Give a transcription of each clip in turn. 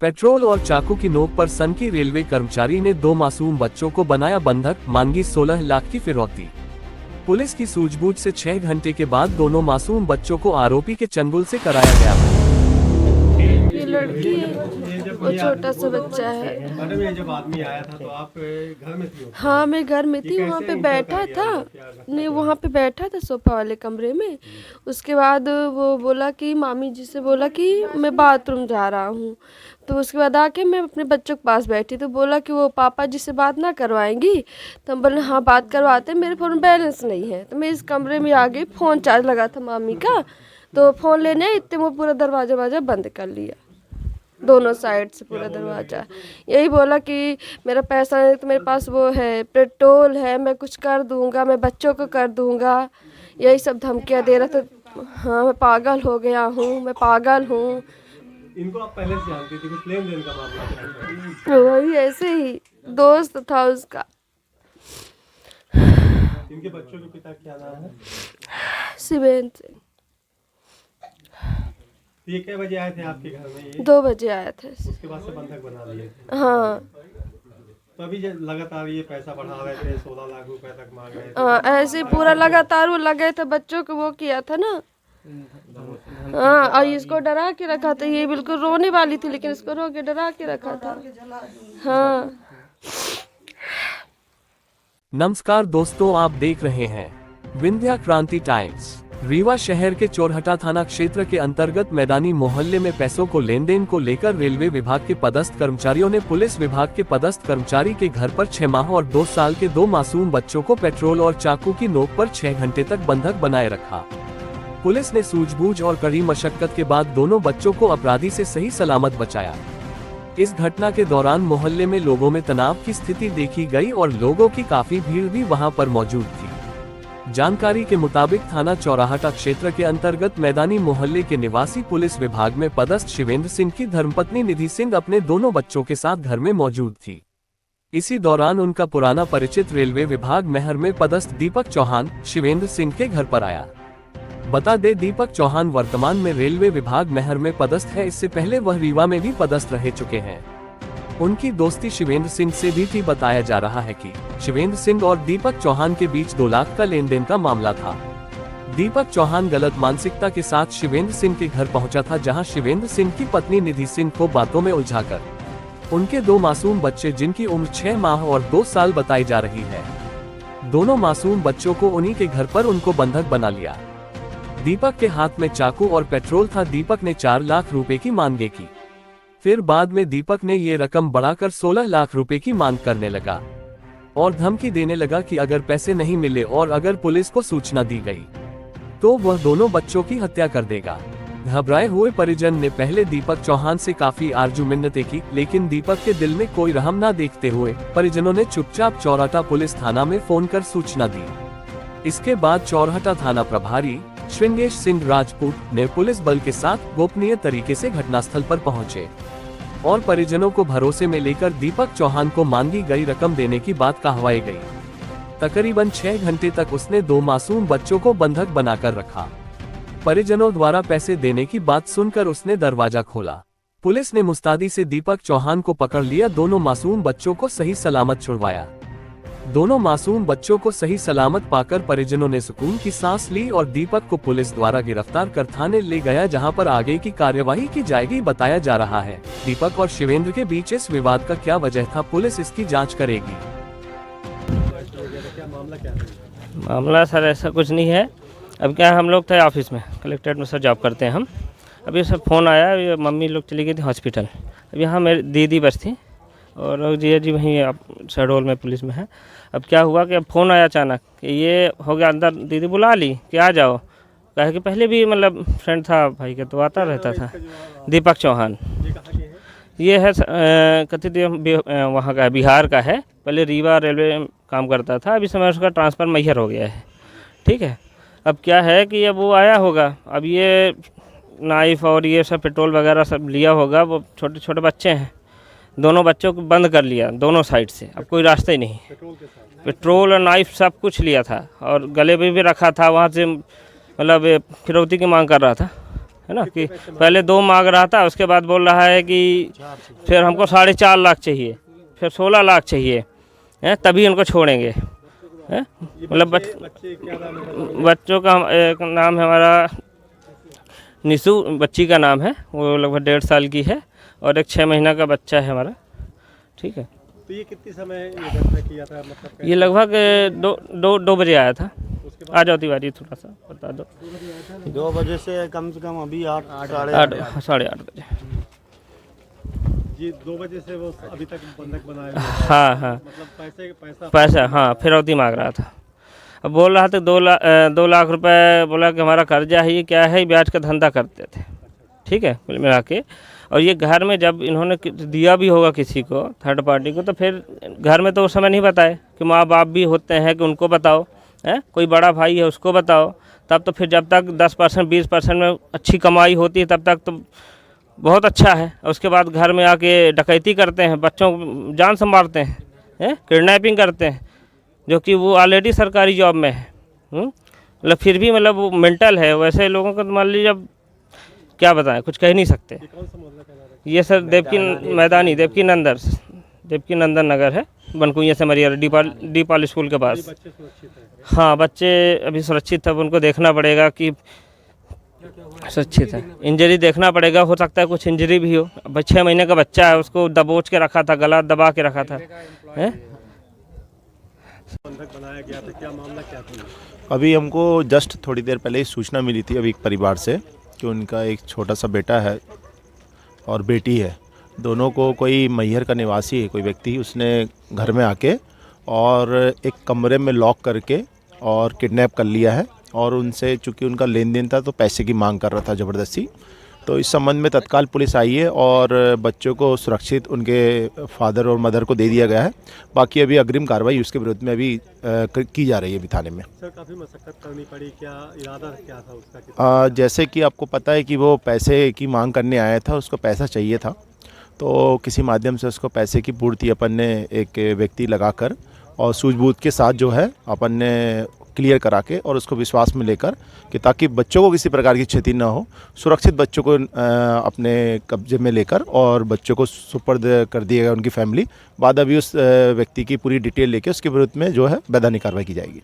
Petrol और चाकू की नोक पर सनकी रेलवे कर्मचारी ने 2 मासूम बच्चों को बनाया बंधक, मांगी 16 लाख की फिरौती। पुलिस की सूझबूझ से 6 घंटे के बाद दोनों मासूम बच्चों को आरोपी के चंगुल से कराया गया। ये लड़की है, वो छोटा सा बच्चा है। मैडम, ये जब आदमी आया था तो आप घर में थी? हाँ, मैं घर में थी, वहाँ पे बैठा था। नहीं, वहाँ पे बैठा था सोफा वाले कमरे में। उसके बाद वो बोला कि मामी जी से बोला कि मैं बाथरूम जा रहा हूँ। तो उसके बाद आके मैं अपने बच्चों के पास बैठी, तो बोला कि वो पापा जी से बात ना करवाएंगी। तो हम बोले हाँ बात करवाते, मेरे फ़ोन में बैलेंस नहीं है। तो मैं इस कमरे में आ गई, फ़ोन चार्ज लगा था मामी का। तो फ़ोन लेने इतने वो पूरा दरवाज़ा बंद कर लिया, दोनों साइड से पूरा दरवाज़ा। यही बोला कि मेरा पैसा नहीं तो मेरे पास वो है, पेट्रोल है, मैं कुछ कर दूंगा, मैं बच्चों को कर दूंगा। यही सब धमकियाँ दे रहा था। हाँ, मैं पागल हो गया हूँ, मैं पागल हूँ। इनको आप पहले से जानती थी? कुछ लेन देन का मामला था? वही ऐसे ही दोस्त था उसका। इनके बच्चों के पिता क्या नाम है? शिवेंद्र सिंह। ये क्या बजे आए थे आपके घर में? ये 2 बजे आया था। उसके बाद से बंधक बना लिए थे? हाँ, तो अभी लगातार ये पैसा बढ़ा रहे थे, 16 लाख रुपए तक मांग रहे थे। हाँ, ऐसे पूरा लगातार वो लगे थे, बच्चों को वो किया था ना। हाँ, और इसको डरा के रखा था। ये बिल्कुल रोने वाली थी, लेकिन इसको रो के डरा के रखा था। हाँ। नमस्कार दोस्तों, आप देख रहे हैं विंध्या क्रांति टाइम्स। रीवा शहर के चोरहटा थाना क्षेत्र के अंतर्गत मैदानी मोहल्ले में पैसों को लेन देन को लेकर रेलवे विभाग के पदस्थ कर्मचारियों ने पुलिस विभाग के पदस्थ कर्मचारी के घर पर 6 माह और 2 साल के 2 मासूम बच्चों को पेट्रोल और चाकू की नोक पर 6 घंटे तक बंधक बनाए रखा। पुलिस ने सूझबूझ और कड़ी मशक्कत के बाद दोनों बच्चों को अपराधी से सही सलामत बचाया। इस घटना के दौरान मोहल्ले में लोगों में तनाव की स्थिति देखी गई और लोगों की काफी भीड़ भी वहां पर मौजूद थी। जानकारी के मुताबिक थाना चौराहटा क्षेत्र के अंतर्गत मैदानी मोहल्ले के निवासी पुलिस विभाग में पदस्थ शिवेंद्र सिंह की धर्मपत्नी निधि सिंह अपने दोनों बच्चों के साथ घर में मौजूद थी। इसी दौरान उनका पुराना परिचित रेलवे विभाग मेहर में पदस्थ दीपक चौहान शिवेंद्र सिंह के घर पर आया। बता दे, दीपक चौहान वर्तमान में रेलवे विभाग मेहर में पदस्थ है। इससे पहले वह रीवा में भी पदस्थ रह चुके हैं। उनकी दोस्ती शिवेंद्र सिंह से भी थी। बताया जा रहा है कि शिवेंद्र सिंह और दीपक चौहान के बीच 2 लाख का लेन देन का मामला था। दीपक चौहान गलत मानसिकता के साथ शिवेंद्र सिंह के घर पहुंचा था, जहां शिवेंद्र सिंह की पत्नी निधि सिंह को बातों में उलझाकर उनके 2 मासूम बच्चे, जिनकी उम्र 6 माह और 2 साल बताई जा रही है, दोनों मासूम बच्चों को उन्हीं के घर पर उनको बंधक बना लिया। दीपक के हाथ में चाकू और पेट्रोल था। दीपक ने 4 लाख रुपए की मांगे की। फिर बाद में दीपक ने ये रकम बढ़ाकर 16 लाख रुपए की मांग करने लगा और धमकी देने लगा कि अगर पैसे नहीं मिले और अगर पुलिस को सूचना दी गई तो वह दोनों बच्चों की हत्या कर देगा। घबराए हुए परिजन ने पहले दीपक चौहान से काफी आरजू मिन्नतें की, लेकिन दीपक के दिल में कोई रहम न देखते हुए परिजनों ने चुपचाप चौराहटा पुलिस थाना में फोन कर सूचना दी। इसके बाद चौराहटा थाना प्रभारी श्रृंगेश सिंह राजपूत ने पुलिस बल के साथ गोपनीय तरीके से घटनास्थल पर पहुंचे और परिजनों को भरोसे में लेकर दीपक चौहान को मांगी गई रकम देने की बात कहवाई गई। तकरीबन 6 घंटे तक उसने 2 मासूम बच्चों को बंधक बनाकर रखा। परिजनों द्वारा पैसे देने की बात सुनकर उसने दरवाजा खोला। पुलिस ने मुस्तादी से दीपक चौहान को पकड़ लिया। दोनों मासूम बच्चों को सही सलामत छुड़वाया। दोनों मासूम बच्चों को सही सलामत पाकर परिजनों ने सुकून की सांस ली और दीपक को पुलिस द्वारा गिरफ्तार कर थाने ले गया, जहां पर आगे की कार्यवाही की जाएगी। बताया जा रहा है दीपक और शिवेंद्र के बीच इस विवाद का क्या वजह था, पुलिस इसकी जांच करेगी। मामला सर ऐसा कुछ नहीं है। अब क्या हम लोग थे ऑफिस में, कलेक्ट्रेट में सर जॉब करते हैं हम। अभी सब फ़ोन आया, ये मम्मी लोग चली गई थी हॉस्पिटल। अब यहाँ मेरी दीदी बस थी और जी जी वहीं अब शहडोल में पुलिस में है। अब क्या हुआ कि अब फ़ोन आया अचानक कि ये हो गया अंदर, दीदी बुला ली कि आ जाओ। कहे कि पहले भी मतलब फ्रेंड था भाई के, तो आता रहता था। दीपक चौहान ये है कथित वहाँ का है, बिहार का है। पहले रीवा रेलवे में काम करता था, अभी समय उसका ट्रांसफ़र मैहर हो गया है। ठीक है, अब क्या है कि अब वो आया होगा, अब ये नाइफ और ये सब पेट्रोल वगैरह सब लिया होगा। वो छोटे छोटे बच्चे हैं, दोनों बच्चों को बंद कर लिया दोनों साइड से। अब कोई रास्ता ही नहीं, पेट्रोल और नाइफ सब कुछ लिया था और गले में भी रखा था। वहाँ से मतलब फिरौती की मांग कर रहा था। है ना, कि पहले 2 मांग रहा था, उसके बाद बोल रहा है कि फिर हमको 4.5 लाख चाहिए, फिर 16 लाख चाहिए, हैं, तभी उनको छोड़ेंगे। हैं, मतलब बच्चे क्या नाम है? बच्चों का एक नाम है हमारा निशु, बच्ची का नाम है, वो लगभग 1.5 साल की है, और एक 6 महीना का बच्चा है हमारा। ठीक है, तो ये कितनी समय ये घटना किया था, मतलब ये लगभग 2 बजे आया था। आ जाओ तिवारी, थोड़ा सा बता दो। 2 बजे से कम अभी 8 साढ़े 8 बजे। ये 2 बजे से वो अभी तक बंधक बनाए हुए हैं। हाँ हाँ, मतलब पैसा हाँ फिरौती मांग रहा था। अब बोल रहा था 2 लाख रुपए, बोला कि हमारा कर्जा है, ये क्या है, ब्याज का धंधा करते थे। ठीक है, कुल मिला के। और ये घर में जब इन्होंने दिया भी होगा किसी को, थर्ड पार्टी को, तो फिर घर में तो उस समय नहीं बताए कि माँ बाप भी होते हैं कि उनको बताओ, है कोई बड़ा भाई है उसको बताओ। तब तो फिर जब तक 10% 20% में अच्छी कमाई होती है तब तक तो बहुत अच्छा है। और उसके बाद घर में आके डकैती करते हैं, बच्चों को जान से मारते हैं, किडनैपिंग करते हैं, जो कि वो ऑलरेडी सरकारी जॉब में है। मतलब फिर भी मतलब वो मेंटल है। वैसे लोगों को तो मान लीजिए अब क्या बताएं, कुछ कह नहीं सकते। ये सर देवकी नंदन नगर है, बनकुइया से मरिया डीपाल स्कूल के पास। बच्चे सुरक्षित हैं? हाँ, बच्चे अभी सुरक्षित है। अब उनको देखना पड़ेगा कि सुरक्षित है, इंजरी देखना पड़ेगा, हो सकता है कुछ इंजरी भी हो। अब 6 महीने का बच्चा है, उसको दबोच के रखा था, गला दबा के रखा था। हैं? बंधक बनाया गया था, क्या मामला क्या था? अभी हमको जस्ट थोड़ी देर पहले ही सूचना मिली थी अभी एक परिवार से कि उनका एक छोटा सा बेटा है और बेटी है। दोनों को कोई मैहर का निवासी है कोई व्यक्ति, उसने घर में आके और एक कमरे में लॉक करके और किडनैप कर लिया है। और उनसे चूँकि उनका लेन देन था तो पैसे की मांग कर रहा था ज़बरदस्ती। तो इस संबंध में तत्काल पुलिस आई है और बच्चों को सुरक्षित उनके फादर और मदर को दे दिया गया है। बाकी अभी अग्रिम कार्रवाई उसके विरुद्ध में अभी की जा रही है अभी थाने में। सर काफ़ी मशक्कत करनी पड़ी, क्या इरादा क्या था उसका? जैसे कि आपको पता है कि वो पैसे की मांग करने आया था, उसको पैसा चाहिए था, तो किसी माध्यम से उसको पैसे की पूर्ति अपन ने एक व्यक्ति लगाकर और सूझबूझ के साथ जो है अपन ने क्लियर करा के और उसको विश्वास में लेकर कि ताकि बच्चों को किसी प्रकार की क्षति ना हो, सुरक्षित बच्चों को अपने कब्जे में लेकर और बच्चों को सुपर्द कर दिया गया उनकी फैमिली। बाद अभी उस व्यक्ति की पूरी डिटेल लेके उसके विरुद्ध में जो है वैधानिक कार्रवाई की जाएगी।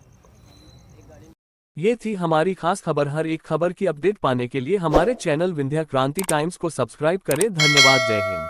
ये थी हमारी खास खबर। हर एक खबर की अपडेट पाने के लिए हमारे चैनल विंध्या क्रांति टाइम्स को सब्सक्राइब करें। धन्यवाद। जय हिंद।